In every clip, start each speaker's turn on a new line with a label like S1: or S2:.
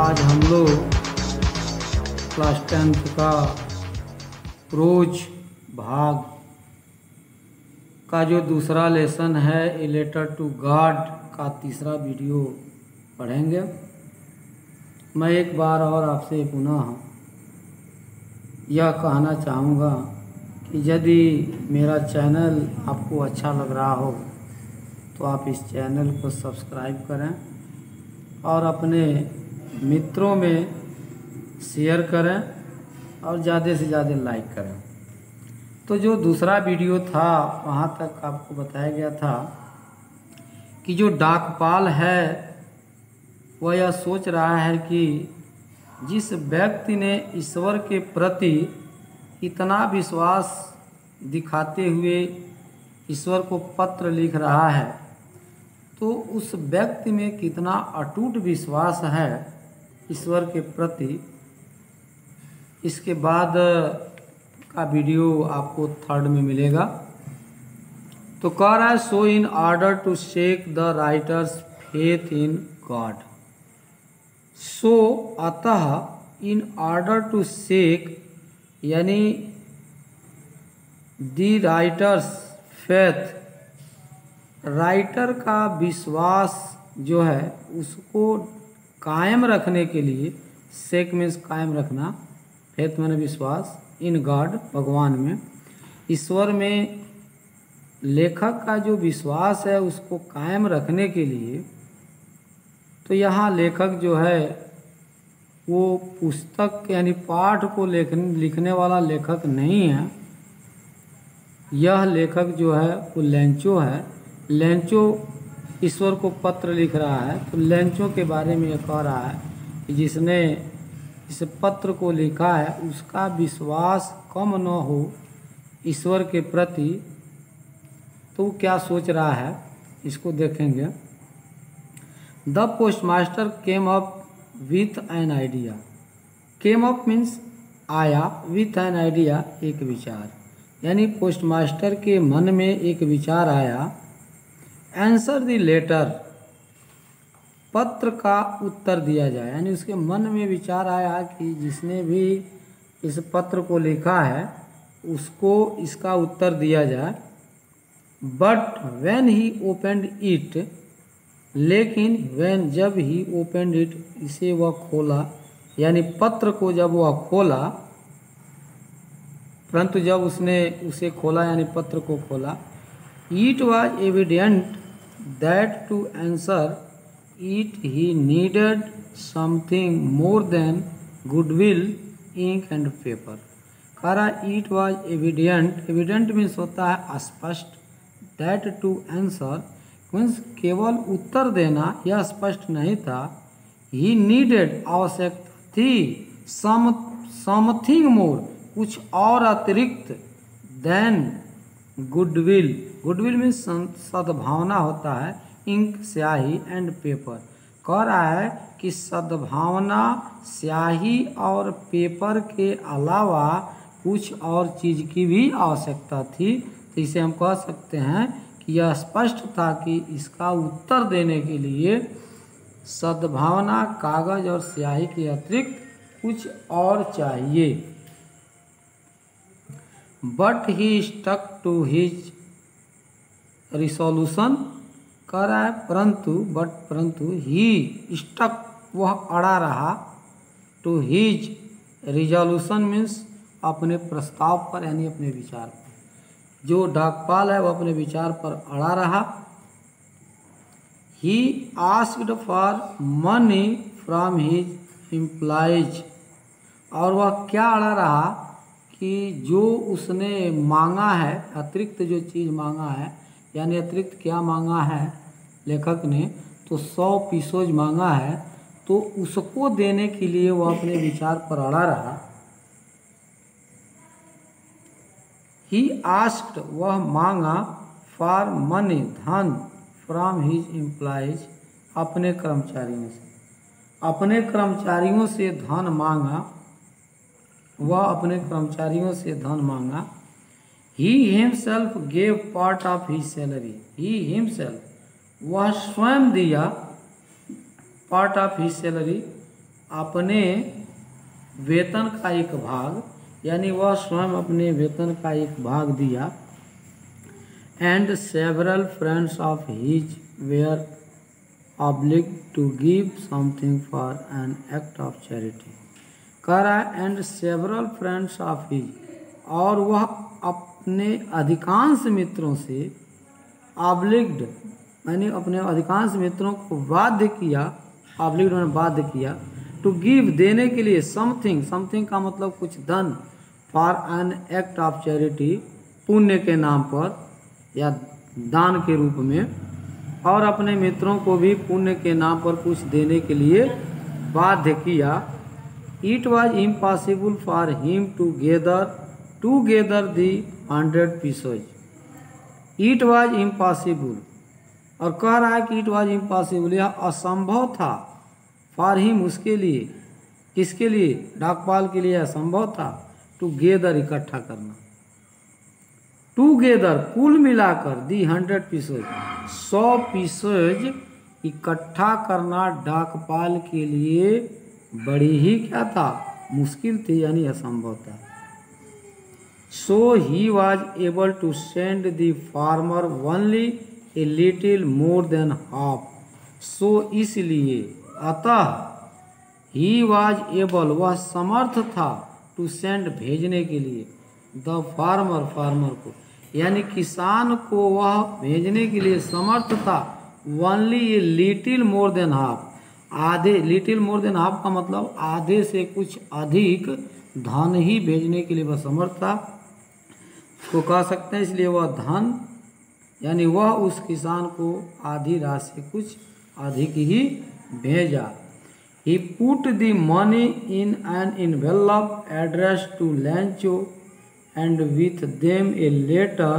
S1: आज हम लोग क्लास 10th का प्रोज भाग का जो दूसरा लेसन है ए लेटर टू गॉड का तीसरा वीडियो पढ़ेंगे। मैं एक बार और आपसे पुनः यह कहना चाहूँगा कि यदि मेरा चैनल आपको अच्छा लग रहा हो तो आप इस चैनल को सब्सक्राइब करें और अपने मित्रों में शेयर करें और ज़्यादा से ज़्यादा लाइक करें। तो जो दूसरा वीडियो था वहाँ तक आपको बताया गया था कि जो डाकपाल है वह यह सोच रहा है कि जिस व्यक्ति ने ईश्वर के प्रति इतना विश्वास दिखाते हुए ईश्वर को पत्र लिख रहा है तो उस व्यक्ति में कितना अटूट विश्वास है ईश्वर के प्रति। इसके बाद का वीडियो आपको थर्ड में मिलेगा। तो कह रहा है so in order to shake the writer's faith in God. So अतः इन ऑर्डर टू शेक यानी दी राइटर्स फेथ, राइटर का विश्वास जो है उसको कायम रखने के लिए, शेक मीन्स कायम रखना, फेथ माने विश्वास, इन गॉड भगवान में, ईश्वर में लेखक का जो विश्वास है उसको कायम रखने के लिए। तो यहाँ लेखक जो है वो पुस्तक यानी पाठ को लिखने वाला लेखक नहीं है। यह लेखक जो है वो लेंचो है। लेंचो ईश्वर को पत्र लिख रहा है। तो लेंचो के बारे में यह कह रहा है कि जिसने इस पत्र को लिखा है उसका विश्वास कम न हो ईश्वर के प्रति। तो वो क्या सोच रहा है इसको देखेंगे। The postmaster came up with an idea. Came up means आया, विथ एन आइडिया एक विचार, यानी पोस्टमास्टर के मन में एक विचार आया। आंसर द लेटर, पत्र का उत्तर दिया जाए, यानी उसके मन में विचार आया कि जिसने भी इस पत्र को लिखा है उसको इसका उत्तर दिया जाए। But when he opened it, लेकिन व्हेन जब ही ओपनड इट, इसे वह खोला, यानी पत्र को जब वह खोला, परंतु जब उसने उसे खोला यानी पत्र को खोला, it was evident that to answer it he needed something more than goodwill, ink and paper. कह रहा it was evident, evident means होता है स्पष्ट, दैट टू आंसर मीन्स केवल उत्तर देना यह स्पष्ट नहीं था। ही नीडेड आवश्यकता थी, समथिंग मोर कुछ और अतिरिक्त, देन गुडविल, गुडविल मीन्स सद्भावना होता है, इंक स्याही एंड पेपर। कह रहा है कि सद्भावना, स्याही और पेपर के अलावा कुछ और चीज़ की भी आवश्यकता थी। तो इसे हम कह सकते हैं कि यह स्पष्ट था कि इसका उत्तर देने के लिए सद्भावना, कागज और स्याही के अतिरिक्त कुछ और चाहिए। But he stuck to his resolution. कह रहा है परंतु ही स्टक, वह अड़ा रहा, टू हिज रिजोल्यूशन मीन्स अपने प्रस्ताव पर, यानी अपने विचार पर। जो डाकपाल है वह अपने विचार पर अड़ा रहा। He asked for money from his employees, और वह क्या अड़ा रहा कि जो उसने मांगा है, अतिरिक्त जो चीज़ मांगा है, यानी अतिरिक्त क्या मांगा है लेखक ने, तो 100 पीसोज मांगा है, तो उसको देने के लिए वह अपने विचार पर अड़ा रहा। ही आस्क्ड, वह मांगा, फॉर मनी धन, फ्रॉम हिज एम्प्लॉइज, अपने कर्मचारियों से, अपने कर्मचारियों से धन मांगा, वह अपने कर्मचारियों से धन मांगा। He himself gave part of his salary, he himself, वह स्वयं दिया, पार्ट ऑफ हिज सैलरी, अपने वेतन का एक भाग, यानी वह स्वयं अपने वेतन का एक भाग दिया। And several friends of his were obliged to give something for an act of charity। कह रहा है and several friends of his, और वह अपने अधिकांश मित्रों से ऑब्लिग्ड यानी अपने अधिकांश मित्रों को बाध्य किया, ऑब्लिग्ड मैंने बाध्य किया, टू गिव देने के लिए समथिंग, समथिंग का मतलब कुछ धन, for an act of charity पुण्य के नाम पर या दान के रूप में, और अपने मित्रों को भी पुण्य के नाम पर कुछ देने के लिए बाध्य किया। It was impossible for him to gather the 100 pieces। It was impossible, और कह रहा है कि इट वॉज इम्पॉसिबल, यह असंभव था, फॉर हिम उसके लिए, किसके लिए, डाकपाल के लिए असंभव था, टू गेदर इकट्ठा करना, टूगेदर कुल मिलाकर दी 100 pieces 100 pieces इकट्ठा करना डाकपाल के लिए बड़ी ही क्या था, मुश्किल थी, यानी असंभव था। So he was able to send the farmer only a little more than half. So इसलिए, अतः ही वॉज एबल वह समर्थ था, टू सेंड भेजने के लिए, द फार्मर फार्मर को यानी किसान को वह भेजने के लिए समर्थ था, only a little more than half, आधे, लिटिल मोर देन हाफ का मतलब आधे से कुछ अधिक धन ही भेजने के लिए वह समर्थ था, तो कह सकते हैं। इसलिए वह धन यानी वह उस किसान को आधी राशि कुछ अधिक ही भेजा। He put the money in an envelope addressed to Lancho and with them a letter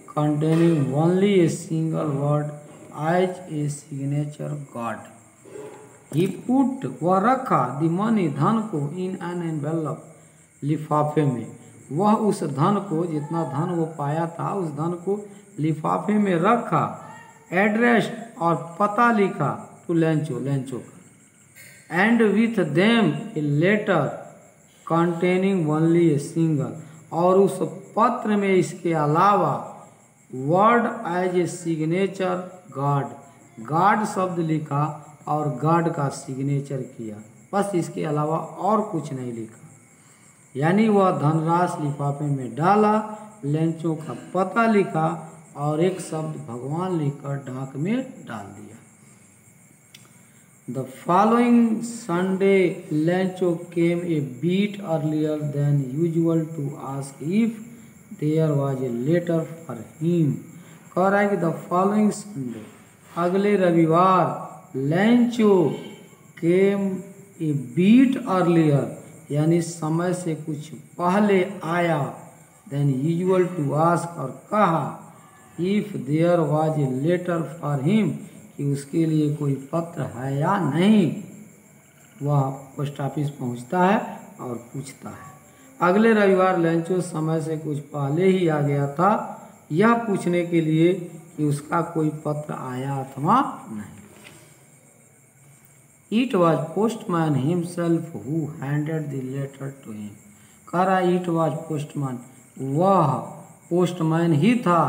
S1: containing only a single word as a signature God। He put वह रखा the money धन को in an envelope लिफाफे में, वह उस धन को, जितना धन वो पाया था उस धन को लिफाफे में रखा, एड्रेस और पता लिखा टू लेंचो, लेंचो का, and with them a letter containing only a single, और उस पत्र में इसके अलावा word as a signature God, God शब्द लिखा और गॉड का सिग्नेचर किया, बस इसके अलावा और कुछ नहीं लिखा। यानी वह धनराशि लिफाफे में डाला, लेंचों का पता लिखा और एक शब्द भगवान लिखकर डाक में डाल दिया। The following Sunday, Lencho came a bit earlier than usual to ask if there was a letter for him। कह रहा है कि the following Sunday, अगले रविवार, Lencho came a bit earlier, यानी समय से कुछ पहले आया, than usual to ask, और कहा if there was a letter for him, कि उसके लिए कोई पत्र है या नहीं। वह पोस्ट ऑफिस पहुंचता है और पूछता है। अगले रविवार लेंचो समय से कुछ पहले ही आ गया था, यह पूछने के लिए कि उसका कोई पत्र आया अथवा नहीं। It was postman himself who handed the letter to him. कह रहा इट वॉज पोस्टमैन, वह पोस्टमैन ही था,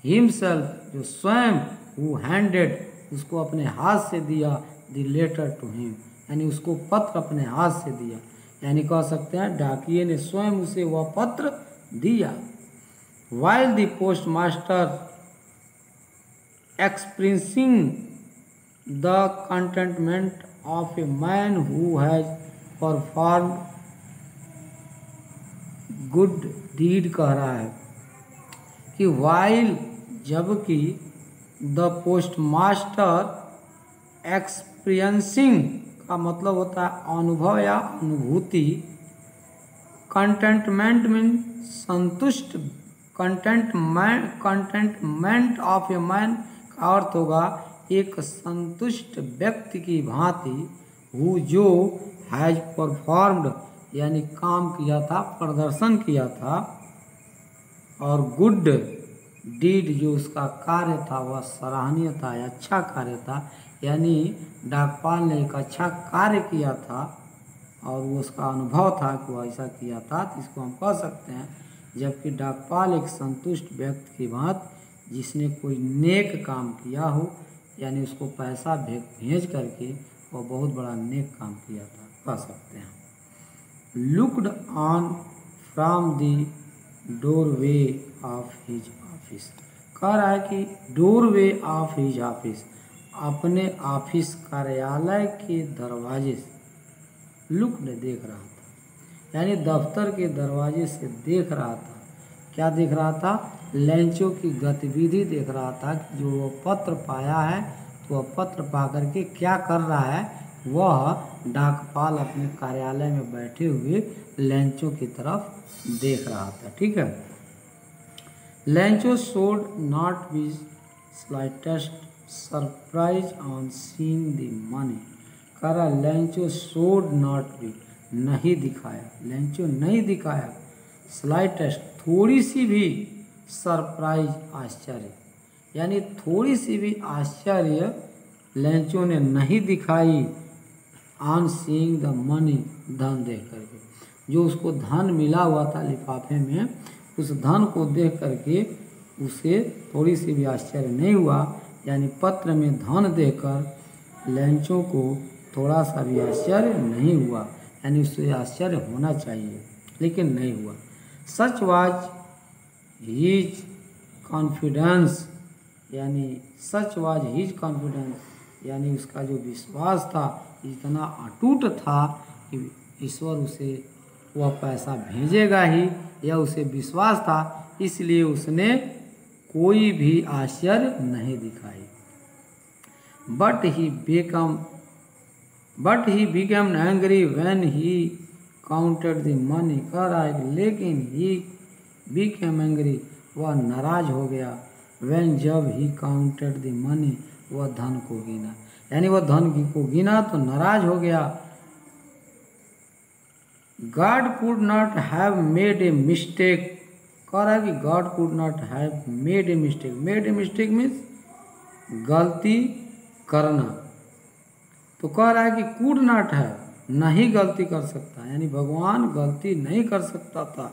S1: हिमसेल्फ जो स्वयं, हु हैंडेड उसको अपने हाथ से दिया, द लेटर टू हिम यानी उसको पत्र अपने हाथ से दिया, यानी कह सकते हैं डाकिये ने स्वयं उसे वह पत्र दिया। While the post master expressing the contentment of a man who has perform good deed, कह रहा है कि वाइल जबकि, द पोस्ट मास्टर एक्सपीरियंसिंग का मतलब होता है अनुभव या अनुभूति, कंटेंटमेंट मीन संतुष्ट, कंटेंटमेंट ऑफ ए मैन का अर्थ होगा एक संतुष्ट व्यक्ति की भांति, हु जो हैज परफॉर्म्ड यानी काम किया था, प्रदर्शन किया था, और गुड डीड जो उसका कार्य था वह सराहनीय था, अच्छा कार्य था, यानी डाकपाल ने एक अच्छा कार्य किया था, और वो उसका अनुभव था कि वो ऐसा किया था, तो इसको हम कह सकते हैं। जबकि डाकपाल एक संतुष्ट व्यक्ति की बात जिसने कोई नेक काम किया हो, यानी उसको पैसा भेज करके वो बहुत बड़ा नेक काम किया था, कह सकते हैं। Looked on from the doorway of his office, कह रहा है कि डोरवे ऑफ हिज ऑफिस, अपने ऑफिस कार्यालय के दरवाजे से लुक्ड देख रहा था, यानी दफ्तर के दरवाजे से देख रहा था। क्या देख रहा था? लैंचो की गतिविधि देख रहा था कि जो वो पत्र पाया है, तो वह पत्र पा करके क्या कर रहा है, वह डाकपाल अपने कार्यालय में बैठे हुए लैंचो की तरफ देख रहा था। ठीक है। लैंचो showed not be slightest surprise on seeing the money, कह रहा लैंचो शोड नॉट बी, नहीं दिखाया, लैंचो नहीं दिखाया, स्लाइटेस्ट थोड़ी सी भी, सरप्राइज आश्चर्य, यानी थोड़ी सी भी आश्चर्य लैंचो ने नहीं दिखाई ऑन सीइंग द मनी, धन देख करके, जो उसको धन मिला हुआ था लिफाफे में, उस धन को देख करके उसे थोड़ी सी भी आश्चर्य नहीं हुआ। यानी पत्र में धन देखकर लैंचो को थोड़ा सा भी आश्चर्य नहीं हुआ, यानी उससे आश्चर्य होना चाहिए लेकिन नहीं हुआ। सच वाज हिज कॉन्फिडेंस, यानी सच वाज हिज कॉन्फिडेंस, यानी उसका जो विश्वास था इतना अटूट था कि ईश्वर उसे वह पैसा भेजेगा ही, यह उसे विश्वास था, इसलिए उसने कोई भी आश्चर्य नहीं दिखाई। But he become angry when he counted the money, कह रहा है लेकिन ही बिकम एंग्री, वह नाराज हो गया, व्हेन जब ही काउंटेड द मनी, वह धन को गिना, यानी वह धन को गिना तो नाराज हो गया। God could not have made a mistake, कह रहा है कि God could not have made a mistake, made a mistake means गलती करना, तो कह रहा है कि could not have, नहीं गलती कर सकता, यानी भगवान गलती नहीं कर सकता था।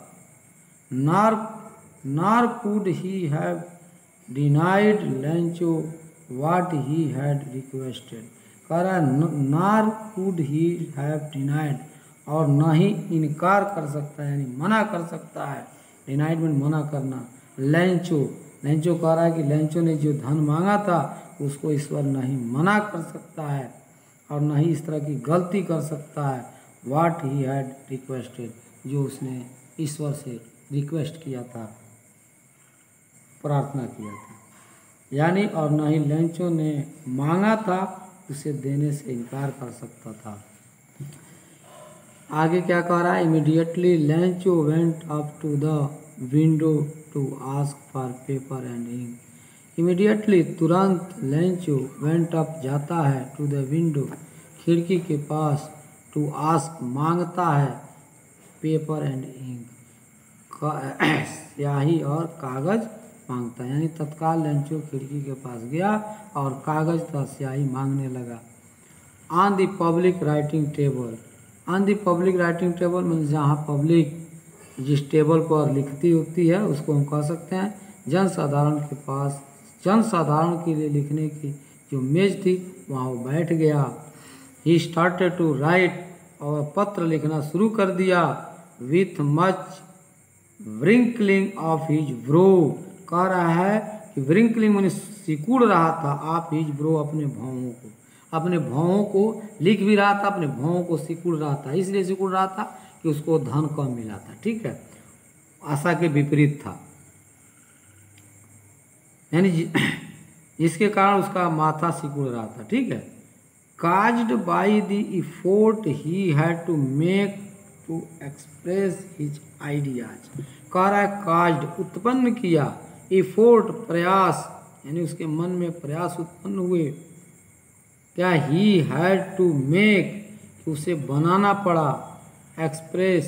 S1: nor could he have denied Lancho what he had requested, कह रहा है nor could he have denied, और न ही इनकार कर सकता है, यानी मना कर सकता है, डिनाइड मीन मना करना। लैंचो कह रहा है कि लैंचो ने जो धन मांगा था उसको ईश्वर नहीं मना कर सकता है और न ही इस तरह की गलती कर सकता है। व्हाट ही हैड रिक्वेस्टेड, जो उसने ईश्वर से रिक्वेस्ट किया था, प्रार्थना किया था, यानी और न ही लैंचो ने मांगा था उसे देने से इनकार कर सकता था। आगे क्या कह रहा है? Immediately Lencho went up to the window to ask for paper and ink. Immediately तुरंत लैंचो वेंट अप जाता है, टू द विंडो खिड़की के पास, टू आस्क मांगता है, पेपर एंड इंक स्याही और कागज मांगता है, यानी तत्काल लैंचो खिड़की के पास गया और कागज तथा स्याही मांगने लगा। On the public writing table, on the public writing table means जहाँ पब्लिक जिस टेबल पर लिखती होती है उसको हम कह सकते हैं जनसाधारण के पास, जनसाधारण के लिए लिखने की जो मेज थी वहाँ वो बैठ गया। ही स्टार्टेड टू राइट, और पत्र लिखना शुरू कर दिया। With much wrinkling of his brow, कह रहा है कि व्रिंकलिंग मैंने सिकुड़ रहा था, आप हिज ब्रो अपने भावों को, अपने भावों को लिख भी रहा था, अपने भावों को सिकुड़ रहा था, इसलिए सिकुड़ रहा था कि उसको धन कम मिला था। ठीक है, आशा के विपरीत था, यानी जिसके कारण उसका माथा सिकुड़ रहा था। ठीक है, caused by the effort he had to make to express his ideas, कह रहा है काज्ड उत्पन्न किया, इफोर्ट प्रयास, यानी उसके मन में प्रयास उत्पन्न हुए। क्या? ही हैड टू मेक, उसे बनाना पड़ा, एक्सप्रेस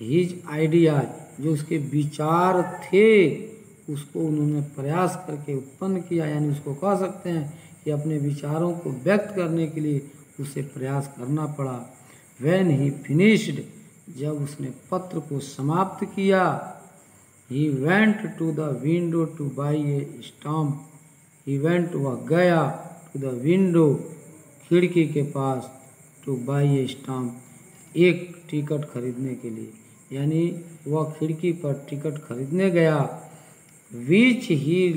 S1: हिज आइडियाज, जो उसके विचार थे उसको उन्होंने प्रयास करके उत्पन्न किया, यानी उसको कह सकते हैं कि अपने विचारों को व्यक्त करने के लिए उसे प्रयास करना पड़ा। व्हेन ही फिनिश्ड, जब उसने पत्र को समाप्त किया, he went to the window to buy a stamp, he went वह गया, टू द विंडो खिड़की के पास, टू बाई ए स्टाम्प एक टिकट खरीदने के लिए, यानी वह खिड़की पर टिकट खरीदने गया। Which he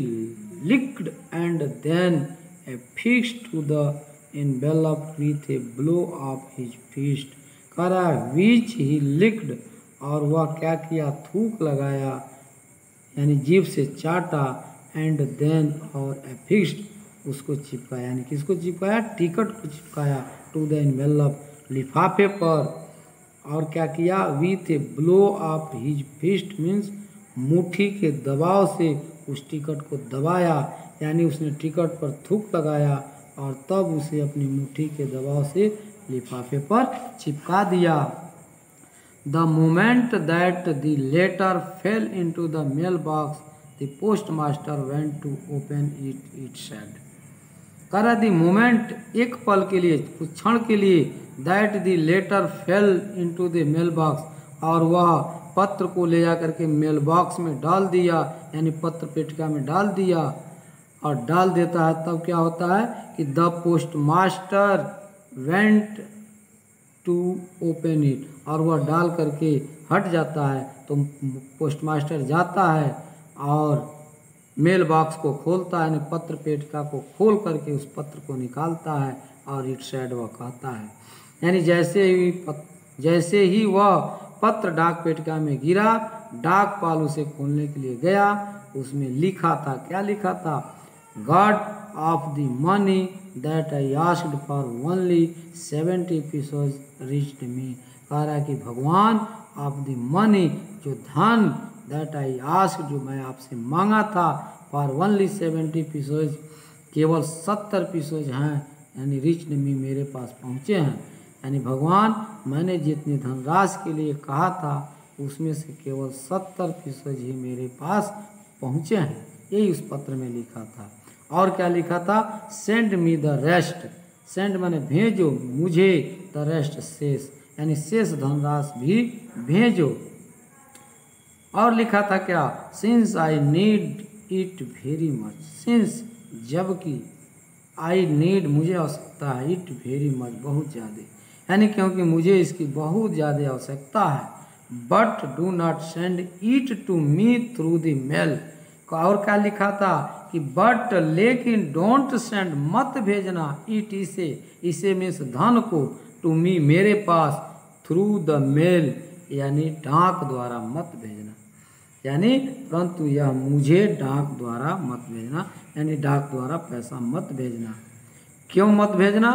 S1: licked and then affixed to the envelope with a blow of his fist। कह रहा है विच ही लिक्ड, और वह क्या किया, थूक लगाया यानी जीभ से चाटा, एंड देन और affixed उसको चिपकाया, यानी किसको चिपकाया, टिकट को चिपकाया, टू द एनवेलप लिफाफे पर, और क्या किया, with a blow of his fist means मुट्ठी के दबाव से उस टिकट को दबाया, यानी उसने टिकट पर थूक लगाया और तब उसे अपनी मुट्ठी के दबाव से लिफाफे पर चिपका दिया। The moment that the letter fell into the mail box, the post master went to open it, it said. कह रहा द मोमेंट, एक पल के लिए, कुछ क्षण के लिए, that the letter fell into the mail box, और वह पत्र को ले जा करके मेल बॉक्स में डाल दिया, यानी पत्र पेटिका में डाल दिया, और डाल देता है तब क्या होता है कि the post master went to open it, और वह डाल करके हट जाता है तो पोस्ट मास्टर जाता है और मेल बॉक्स को खोलता है, यानी पत्र पेटिका को खोल करके उस पत्र को निकालता है, और इट सेड वह कहता है, यानी जैसे ही वह पत्र डाक पेटिका में गिरा, डाकपाल उसे खोलने के लिए गया, उसमें लिखा था, क्या लिखा था, God of the money that I asked for only 70 pieces reached me. कह रहा है कि भगवान ऑफ द मनी, जो धन, दैट आई आस्क्ड, जो मैं आपसे मांगा था, फॉर ओनली 70 पीसेस, केवल 70 पीसेस हैं, यानी रीच्ड मी, मेरे पास पहुँचे हैं, यानी भगवान मैंने जितनी धनराशि के लिए कहा था उसमें से केवल 70% ही मेरे पास पहुँचे हैं, यही उस पत्र में लिखा था। और क्या लिखा था, send me the rest, send मैंने भेजो मुझे, द रेस्ट शेष, यानी शेष धनराशि भी भेजो। और लिखा था क्या, since I need it very much, since जबकि, आई नीड मुझे आवश्यकता है, इट वेरी मच बहुत ज़्यादा, यानी क्योंकि मुझे इसकी बहुत ज़्यादा आवश्यकता है, but do not send it to me through the mail. और क्या लिखा था कि बट, लेकिन डोंट सेंड, मत भेजना, इट इसे मीन्स धन को, टू मी मेरे पास, थ्रू द मेल यानी डाक द्वारा मत भेजना, यानी परंतु यह मुझे डाक द्वारा मत भेजना, यानी डाक द्वारा पैसा मत भेजना। क्यों मत भेजना,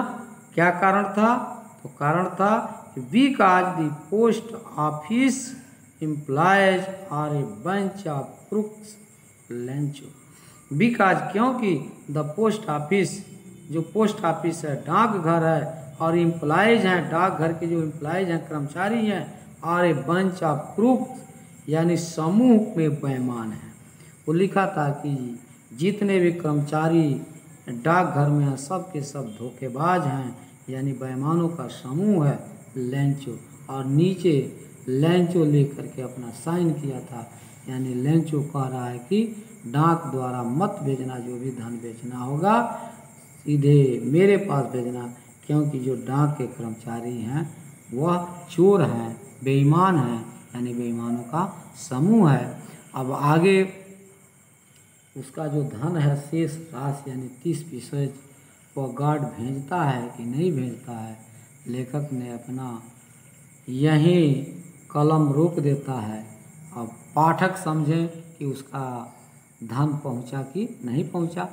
S1: क्या कारण था, तो कारण था because the post office employees are a bunch of crooks Lencho. Because क्योंकि द पोस्ट ऑफिस, जो पोस्ट ऑफिस है, डाकघर है, और एम्प्लॉयज हैं, डाकघर के जो एम्प्लॉयज हैं, कर्मचारी हैं, और ए बंच ऑफ क्रूक्स यानी समूह में बेईमान हैं। वो लिखा था कि जितने भी कर्मचारी डाकघर में हैं सब के सब धोखेबाज हैं, यानी बेईमानों का समूह है, लेंचो, और नीचे लेंचो लेकर के अपना साइन किया था, यानी लेंचो कह रहा है कि डाक द्वारा मत भेजना, जो भी धन बेचना होगा सीधे मेरे पास भेजना, क्योंकि जो डाक के कर्मचारी हैं वह चोर हैं, बेईमान हैं, यानी बेईमानों का समूह है। अब आगे उसका जो धन है शेष राशि यानी 30% वह गार्ड भेजता है कि नहीं भेजता है, लेखक ने अपना यहीं कलम रोक देता है। अब पाठक समझें कि उसका धन पहुंचा कि नहीं पहुंचा,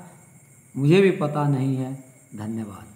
S1: मुझे भी पता नहीं है। धन्यवाद।